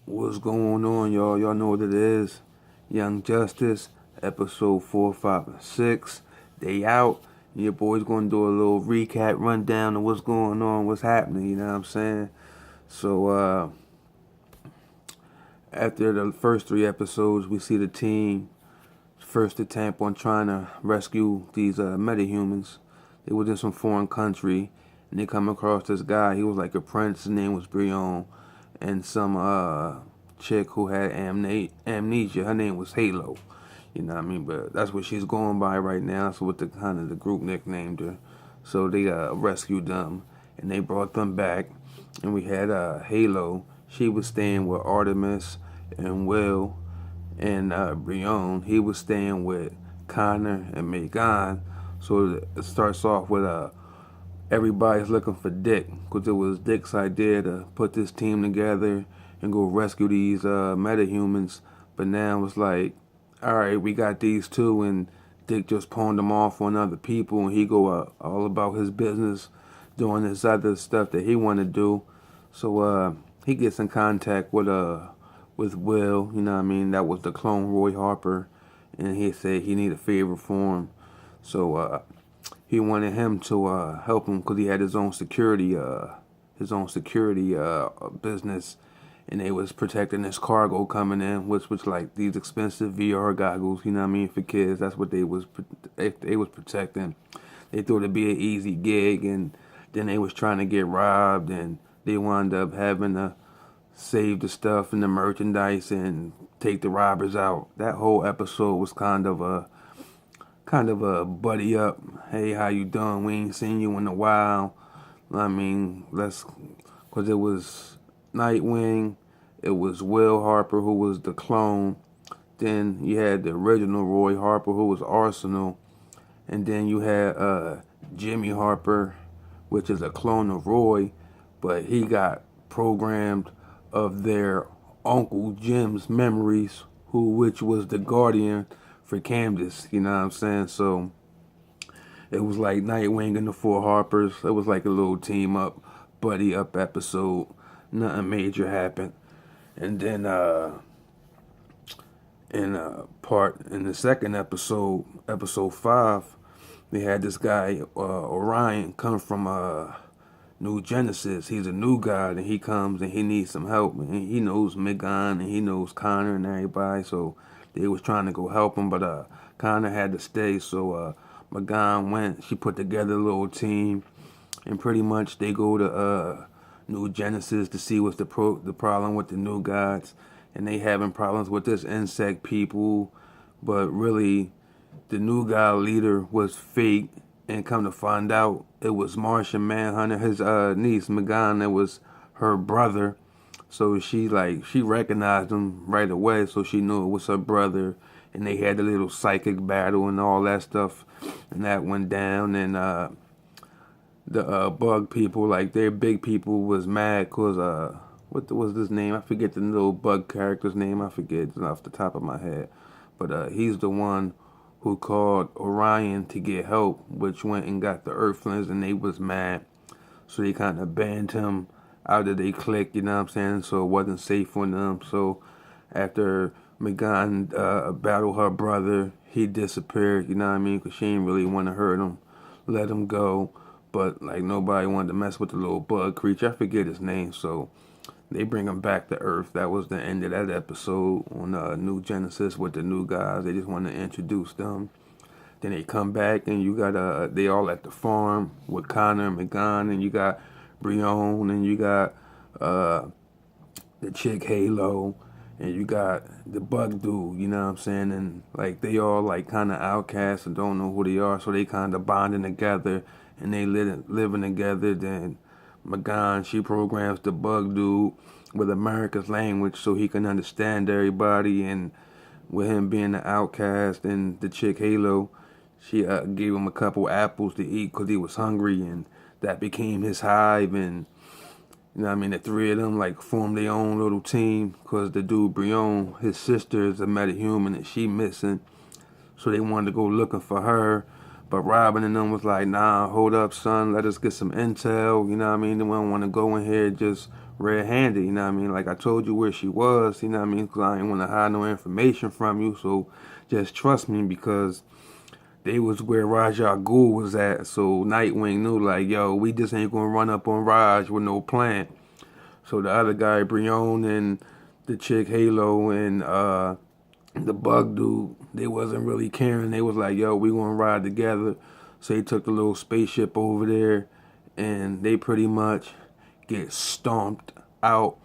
What's going on, y'all? Y'all know what it is. Young Justice, episode 4, 5, and 6. They out. Your boy's gonna do a little recap, rundown of what's going on, what's happening, you know what I'm saying? So, after the first 3 episodes, we see the team first attempt on trying to rescue these metahumans. They was in some foreign country, and they come across this guy. He was like a prince. His name was Brion, and some chick who had amnesia. Her name was Halo. You know what I mean? But that's what she's going by right now. That's what the kind of the group nicknamed her. So they rescued them, and they brought them back. And we had Halo. She was staying with Artemis and Will, and Brion. He was staying with Connor and Megan. So it starts off with everybody's looking for Dick, because it was Dick's idea to put this team together and go rescue these metahumans. But now it's like, all right, we got these two, and Dick just pawned them off on other people, and he go all about his business, doing this other stuff that he want to do. So he gets in contact with Will, you know what I mean? That was the clone Roy Harper, and he said he need a favor for him. So he wanted him to help him because he had his own security business, and they was protecting this cargo coming in, which was like these expensive VR goggles, you know what I mean, for kids. That's what they was protecting. They thought it'd be an easy gig, and then they was trying to get robbed, and they wound up having to save the stuff and the merchandise and take the robbers out. That whole episode was kind of a buddy up. Hey, how you doing? We ain't seen you in a while. I mean, cause it was Nightwing, it was Will Harper who was the clone. Then you had the original Roy Harper who was Arsenal, and then you had Jimmy Harper, which is a clone of Roy, but he got programmed of their Uncle Jim's memories, which was the guardian for Candace, you know what I'm saying? So it was like Nightwing and the Four Harpers. It was like a little team up, buddy up episode. Nothing major happened. And then in the second episode, episode 5, they had this guy Orion come from New Genesis. He's a new god, and he comes and he needs some help. And he knows Megan, and he knows Connor and everybody. So they was trying to go help him, but Connor had to stay. So Megan went. She put together a little team, and pretty much they go to New Genesis to see what's the problem with the new gods, and they having problems with this insect people, but really the new god leader was fake, and come to find out it was Martian Manhunter, his niece Megan. It was her brother. So she recognized him right away, so she knew it was her brother, and they had a little psychic battle and all that stuff, and that went down. And the bug people, like their big people, was mad because what was his name? I forget the little bug character's name. I forget, it's off the top of my head, but he's the one who called Orion to get help, which went and got the Earthlings, and they was mad. So they kind of banned him out of their clique, you know what I'm saying? So it wasn't safe for them. So after Megan battled her brother, he disappeared, you know what I mean? Because she didn't really want to hurt him, let him go. But like nobody wanted to mess with the little bug creature. I forget his name. So they bring him back to Earth. That was the end of that episode on New Genesis with the new guys. They just wanted to introduce them. Then they come back, and you got they all at the farm with Connor and Megan, and you got Brion, and you got the chick Halo, and you got the bug dude, you know what I'm saying? And like they all like kind of outcasts and don't know who they are, so they kind of bonding together, and they living together. Then Megan, she programs the bug dude with America's language so he can understand everybody, and with him being an outcast, and the chick Halo, she gave him a couple apples to eat because he was hungry, and that became his hive. And you know what I mean, the three of them like formed their own little team because the dude Brion, his sister is a metahuman and she missing, so they wanted to go looking for her. But Robin and them was like, nah, hold up, son, let us get some intel, you know what I mean? They don't want to go in here just red-handed, you know what I mean? Like I told you where she was, you know what I mean? Because I didn't want to hide no information from you, so just trust me because they was where Raj Al Ghul was at. So Nightwing knew like, yo, we just ain't gonna run up on Raj with no plan. So the other guy, Brion, and the chick Halo and the bug dude, they wasn't really caring. They was like, yo, we gonna ride together. So they took the little spaceship over there and they pretty much get stomped out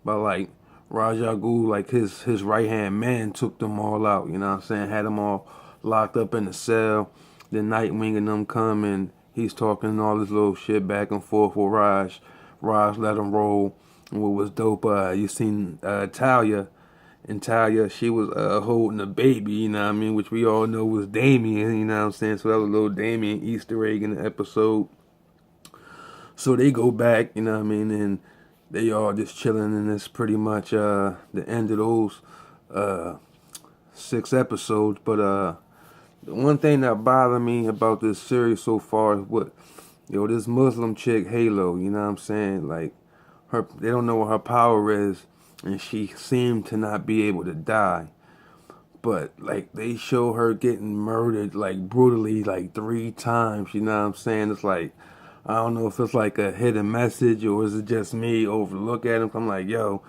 by like Raja Ghul, like his right hand man took them all out, you know what I'm saying? Had them all locked up in the cell. Then Nightwing and them come and he's talking all this little shit back and forth with Raj. Raj let him roll. And what was dope, you seen Talia. And Talia, she was holding a baby, you know what I mean? Which we all know was Damien, you know what I'm saying? So that was a little Damien Easter egg in the episode. So they go back, you know what I mean? And they all just chilling, and it's pretty much the end of those 6 episodes. But the one thing that bothered me about this series so far is this Muslim chick Halo, you know what I'm saying? Like they don't know what her power is, and she seemed to not be able to die. But like they show her getting murdered like brutally like 3 times, you know what I'm saying? It's like I don't know if it's like a hidden message or is it just me overlook at him. I'm like, yo,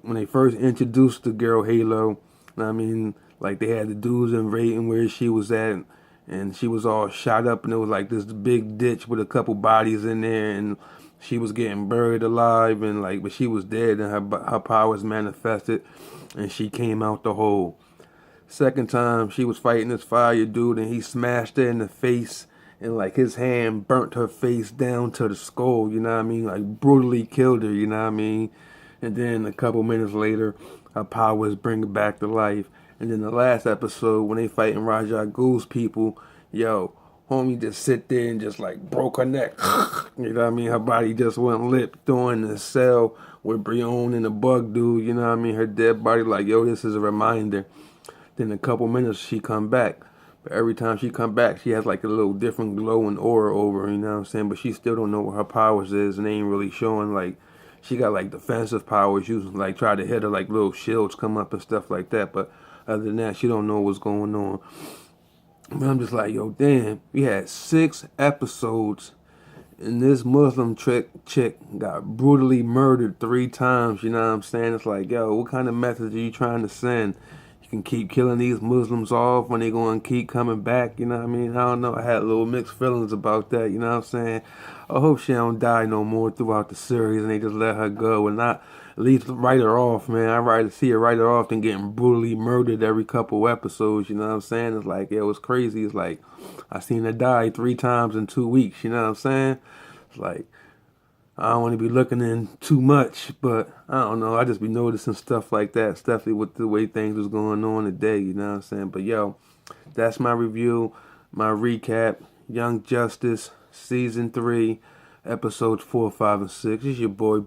when they first introduced the girl Halo, I mean, like they had the dudes invading where she was at, and she was all shot up, and it was like this big ditch with a couple bodies in there, and she was getting buried alive, and like, but she was dead, and her powers manifested, and she came out the hole. Second time, she was fighting this fire dude, and he smashed her in the face, and like his hand burnt her face down to the skull, you know what I mean? Like brutally killed her, you know what I mean? And then a couple minutes later, her powers bring her back to life. And then the last episode, when they fighting Raja Ghul's people, yo, homie just sit there and just like broke her neck. You know what I mean? Her body just went limp, throwing in the cell with Brion and the bug dude, you know what I mean? Her dead body like, yo, this is a reminder. Then a couple minutes, she come back. But every time she come back, she has like a little different glow and aura over her, you know what I'm saying? But she still don't know what her powers is, and they ain't really showing like she got like defensive powers, using like try to hit her like little shields come up and stuff like that. But other than that, she don't know what's going on. But I'm just like, yo, damn, we had 6 episodes and this Muslim chick got brutally murdered 3 times, you know what I'm saying? It's like, yo, what kind of message are you trying to send? You can keep killing these Muslims off when they going to keep coming back, you know what I mean? I don't know, I had little mixed feelings about that, you know what I'm saying? I hope she don't die no more throughout the series and they just let her go and not at least write her off, man. I'd rather see her write her off than getting brutally murdered every couple episodes, you know what I'm saying? It's like, yeah, it was crazy. It's like, I seen her die 3 times in 2 weeks, you know what I'm saying? It's like, I don't want to be looking in too much, but I don't know. I just be noticing stuff like that, especially with the way things was going on today, you know what I'm saying? But yo, that's my review, my recap. Young Justice, Season 3, Episodes 4, 5, and 6. It's your boy,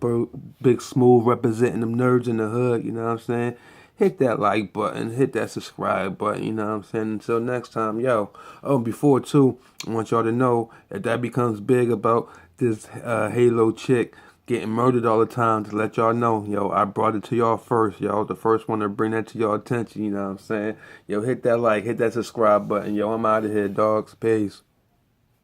Big Smooth, representing them nerds in the hood, you know what I'm saying? Hit that like button, hit that subscribe button, you know what I'm saying? Until next time, yo. Oh, before too, I want y'all to know if that becomes big about this Halo chick getting murdered all the time, to let y'all know, yo, I brought it to y'all first, yo. The first one to bring that to y'all attention, you know what I'm saying? Yo, hit that like, hit that subscribe button. Yo, I'm out of here, dogs. Peace.